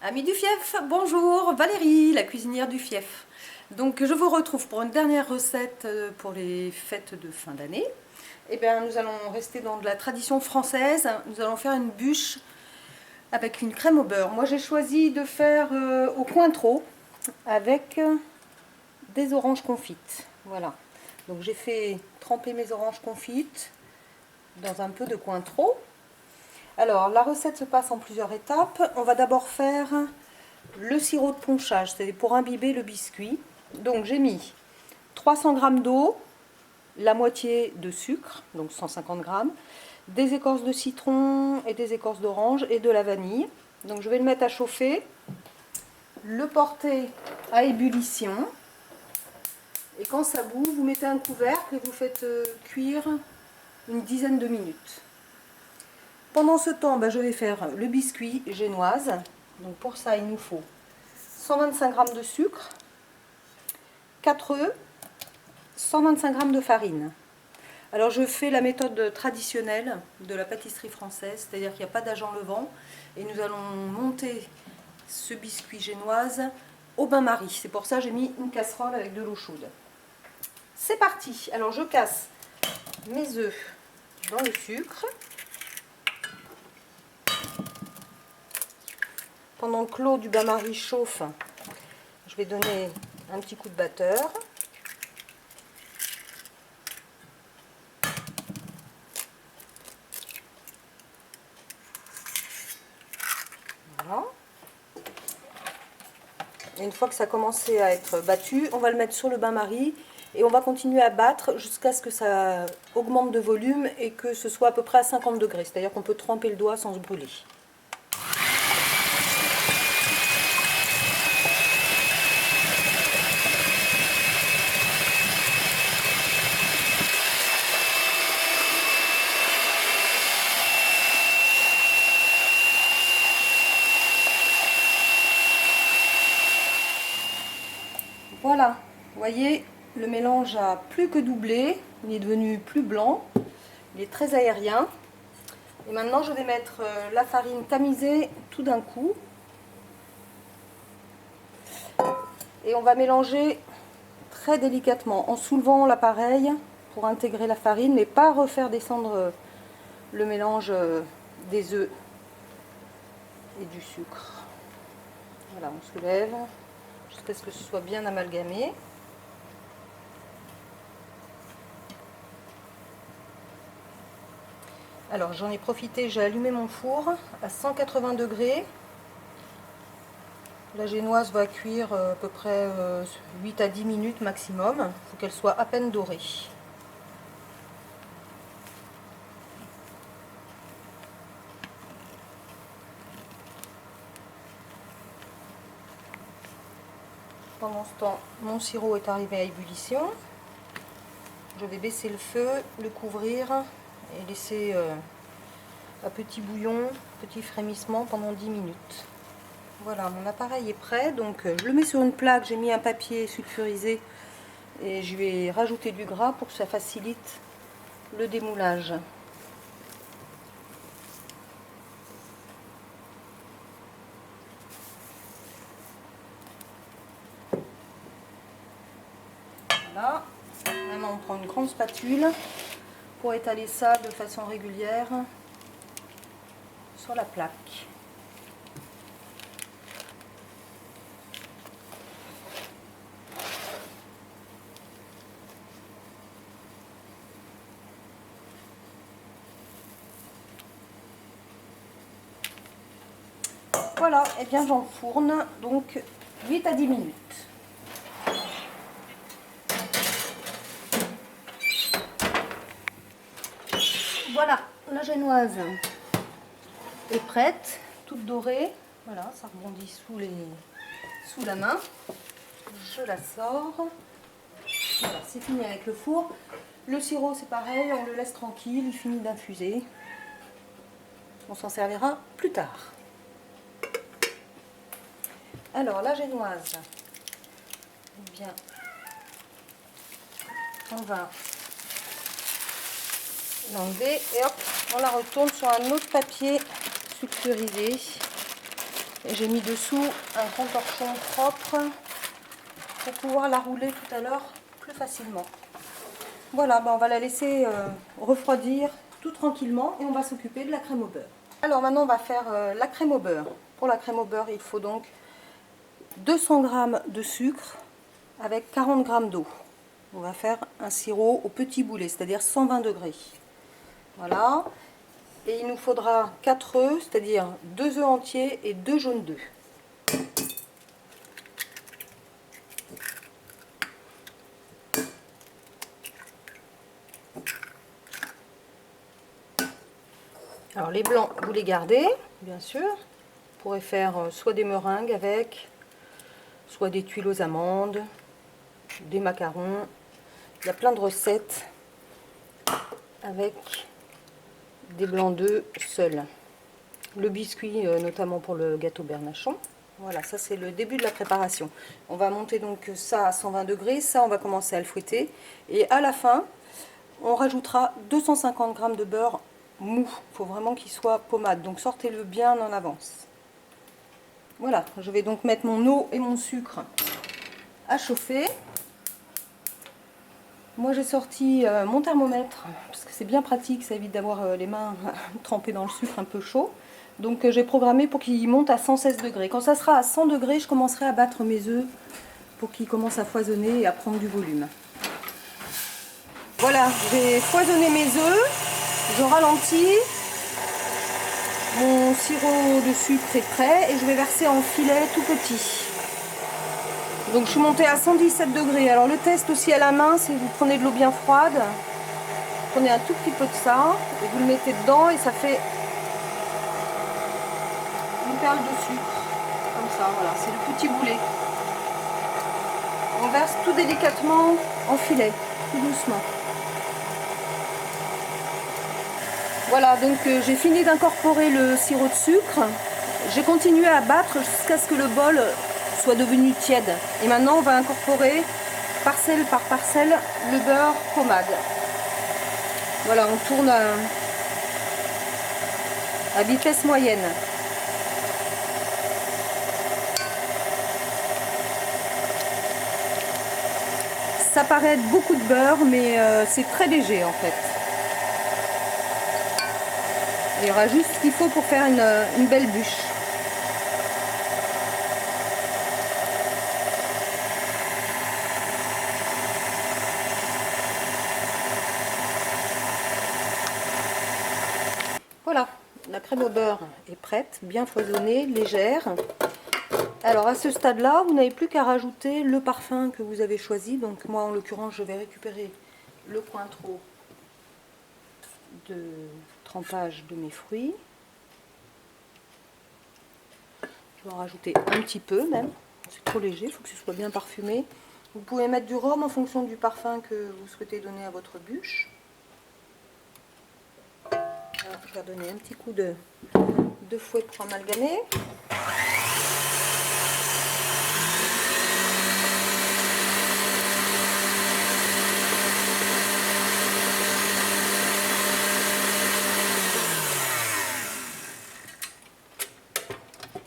Amis du fief, bonjour, Valérie, la cuisinière du fief. Donc je vous retrouve pour une dernière recette pour les fêtes de fin d'année. Eh bien, nous allons rester dans de la tradition française. Nous allons faire une bûche avec une crème au beurre. Moi j'ai choisi de faire au Cointreau avec des oranges confites. Voilà. Donc j'ai fait tremper mes oranges confites dans un peu de Cointreau. Alors la recette se passe en plusieurs étapes. On va d'abord faire le sirop de ponchage, c'est pour imbiber le biscuit. Donc j'ai mis 300 g d'eau, la moitié de sucre, donc 150 g, des écorces de citron et des écorces d'orange et de la vanille. Donc je vais le mettre à chauffer, le porter à ébullition. Et quand ça bout, vous mettez un couvercle et vous faites cuire une dizaine de minutes. Pendant ce temps, je vais faire le biscuit génoise. Donc pour ça, il nous faut 125 g de sucre, 4 œufs, 125 g de farine. Alors je fais la méthode traditionnelle de la pâtisserie française, c'est-à-dire qu'il n'y a pas d'agent levant. Et nous allons monter ce biscuit génoise au bain-marie. C'est pour ça que j'ai mis une casserole avec de l'eau chaude. C'est parti. Alors je casse mes œufs dans le sucre. Pendant que l'eau du bain-marie chauffe, je vais donner un petit coup de batteur. Voilà. Et une fois que ça a commencé à être battu, on va le mettre sur le bain-marie et on va continuer à battre jusqu'à ce que ça augmente de volume et que ce soit à peu près à 50 degrés. C'est-à-dire qu'on peut tremper le doigt sans se brûler. Voilà, vous voyez, le mélange a plus que doublé, il est devenu plus blanc, il est très aérien. Et maintenant je vais mettre la farine tamisée tout d'un coup. Et on va mélanger très délicatement en soulevant l'appareil pour intégrer la farine, mais pas refaire descendre le mélange des œufs et du sucre. Voilà, on soulève jusqu'à ce que ce soit bien amalgamé. Alors j'en ai profité, j'ai allumé mon four à 180 degrés. La génoise va cuire à peu près 8 à 10 minutes maximum. Il faut qu'elle soit à peine dorée. Pendant ce temps, mon sirop est arrivé à ébullition. Je vais baisser le feu, le couvrir et laisser à petit bouillon, petit frémissement pendant 10 minutes. Voilà, mon appareil est prêt, donc je le mets sur une plaque, j'ai mis un papier sulfurisé et je vais rajouter du gras pour que ça facilite le démoulage. Voilà, maintenant on prend une grande spatule pour étaler ça de façon régulière sur la plaque. Voilà, et bien j'enfourne donc 8 à 10 minutes. Voilà, la génoise est prête, toute dorée. Voilà, ça rebondit sous la main. Je la sors. Voilà, c'est fini avec le four. Le sirop, c'est pareil, on le laisse tranquille, il finit d'infuser. On s'en servira plus tard. Alors, la génoise, eh bien, on va l'enlever et hop, on la retourne sur un autre papier sulfurisé Et j'ai mis dessous un contorchon propre pour pouvoir la rouler tout à l'heure plus facilement. Voilà, on va la laisser refroidir tout tranquillement et on va s'occuper de la crème au beurre. Alors maintenant on va faire la crème au beurre. Pour la crème au beurre, il faut donc 200 g de sucre avec 40 g d'eau. On va faire un sirop au petit boulet, c'est-à-dire 120 degrés. Voilà. Et il nous faudra 4 œufs, c'est-à-dire 2 œufs entiers et 2 jaunes d'œufs. Alors les blancs, vous les gardez, bien sûr. Vous pourrez faire soit des meringues avec, soit des tuiles aux amandes, des macarons. Il y a plein de recettes avec des blancs d'œufs seuls. Le biscuit, notamment pour le gâteau Bernachon. Voilà, ça c'est le début de la préparation. On va monter donc ça à 120 degrés, ça on va commencer à le fouetter. Et à la fin, on rajoutera 250 g de beurre mou. Il faut vraiment qu'il soit pommade, donc sortez-le bien en avance. Voilà, je vais donc mettre mon eau et mon sucre à chauffer. Moi j'ai sorti mon thermomètre, parce que c'est bien pratique, ça évite d'avoir les mains trempées dans le sucre un peu chaud. Donc j'ai programmé pour qu'il monte à 116 degrés. Quand ça sera à 100 degrés, je commencerai à battre mes œufs pour qu'ils commencent à foisonner et à prendre du volume. Voilà, j'ai foisonné mes œufs, je ralentis, mon sirop de sucre est prêt et je vais verser en filet tout petit. Donc je suis montée à 117 degrés. Alors le test aussi à la main, c'est vous prenez de l'eau bien froide, vous prenez un tout petit peu de ça et vous le mettez dedans et ça fait une perle de sucre. Comme ça, voilà, c'est le petit boulet. On verse tout délicatement en filet, tout doucement. Voilà, donc j'ai fini d'incorporer le sirop de sucre. J'ai continué à battre jusqu'à ce que le bol soit devenu tiède. Et maintenant, on va incorporer parcelle par parcelle le beurre pommade. Voilà, on tourne à vitesse moyenne. Ça paraît être beaucoup de beurre, mais c'est très léger en fait. Il y aura juste ce qu'il faut pour faire une belle bûche. Voilà, la crème au beurre est prête, bien foisonnée, légère. Alors à ce stade-là, vous n'avez plus qu'à rajouter le parfum que vous avez choisi. Donc moi en l'occurrence, je vais récupérer le Cointreau de trempage de mes fruits. Je vais en rajouter un petit peu même, c'est trop léger, il faut que ce soit bien parfumé. Vous pouvez mettre du rhum en fonction du parfum que vous souhaitez donner à votre bûche. Alors, je vais donner un petit coup de fouet pour amalgamer.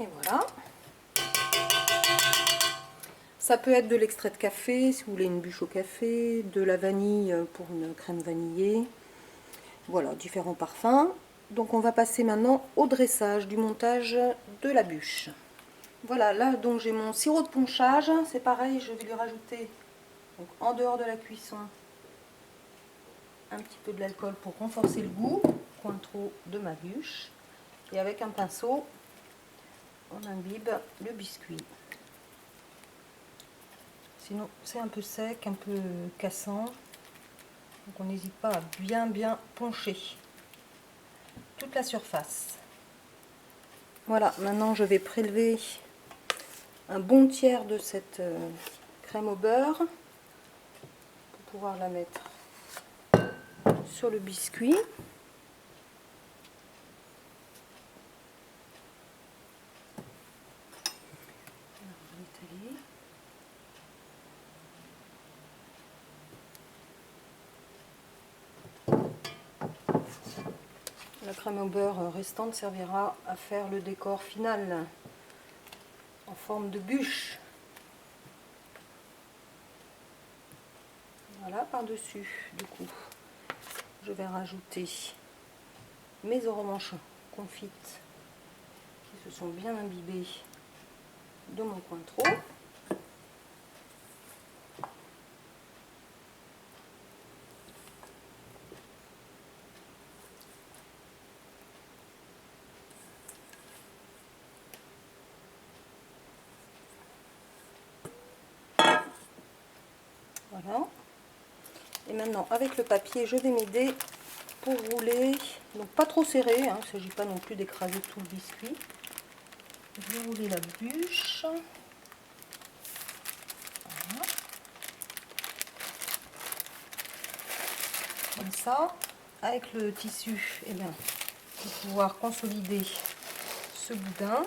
Et voilà. Ça peut être de l'extrait de café, si vous voulez une bûche au café, de la vanille pour une crème vanillée. Voilà, différents parfums. Donc on va passer maintenant au dressage, du montage de la bûche. Voilà, là donc j'ai mon sirop de ponchage. C'est pareil, je vais lui rajouter, donc, en dehors de la cuisson, un petit peu de l'alcool pour renforcer le goût. Cointreau de ma bûche. Et avec un pinceau, on imbibe le biscuit. Sinon c'est un peu sec, un peu cassant. Donc on n'hésite pas à bien poncher toute la surface. Voilà, maintenant je vais prélever un bon tiers de cette crème au beurre pour pouvoir la mettre sur le biscuit. La crème au beurre restante servira à faire le décor final forme de bûche. Voilà, par-dessus, du coup, je vais rajouter mes oranges confites qui se sont bien imbibées de mon Cointreau. Voilà. Et maintenant, avec le papier, je vais m'aider pour rouler. Donc pas trop serré, hein, il ne s'agit pas non plus d'écraser tout le biscuit. Je vais rouler la bûche. Voilà. Comme ça, avec le tissu, eh bien, je vais pouvoir consolider ce boudin.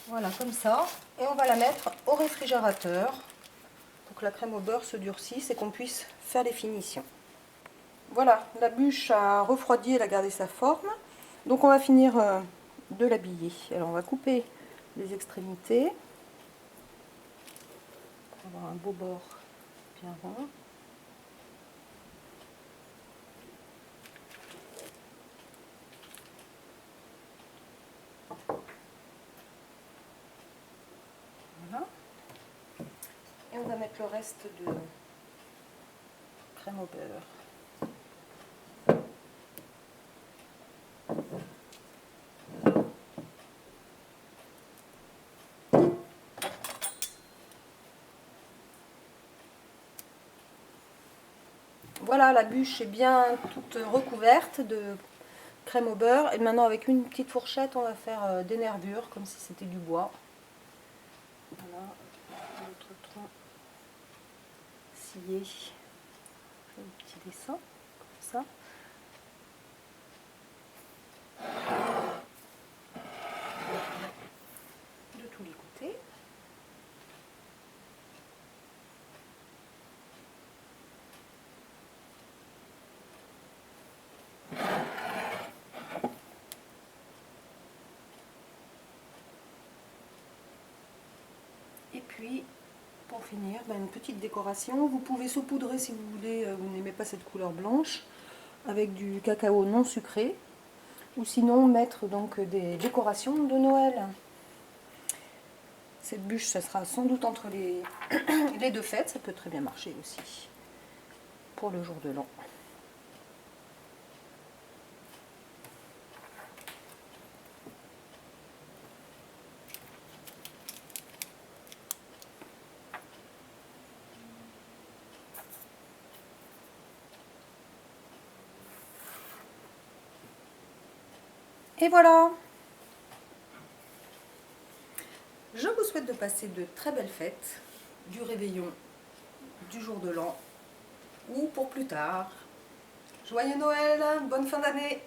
Voilà, comme ça. Et on va la mettre au réfrigérateur pour que la crème au beurre se durcisse et qu'on puisse faire les finitions. Voilà, la bûche a refroidi, elle a gardé sa forme. Donc on va finir de l'habiller. Alors on va couper les extrémités pour avoir un beau bord bien rond. Voilà. Et on va mettre le reste de crème au beurre. Voilà, la bûche est bien toute recouverte de crème au beurre. Et maintenant, avec une petite fourchette, on va faire des nervures, comme si c'était du bois. Voilà, notre tronc scié. Un petit dessin, comme ça. De tous les côtés. Et puis, pour finir, une petite décoration. Vous pouvez saupoudrer si vous voulez, vous n'aimez pas cette couleur blanche, avec du cacao non sucré. Ou sinon mettre donc des décorations de Noël. Cette bûche, ça sera sans doute entre les deux fêtes. Ça peut très bien marcher aussi pour le jour de l'an. Et voilà! Je vous souhaite de passer de très belles fêtes, du réveillon, du jour de l'an, ou pour plus tard. Joyeux Noël, bonne fin d'année!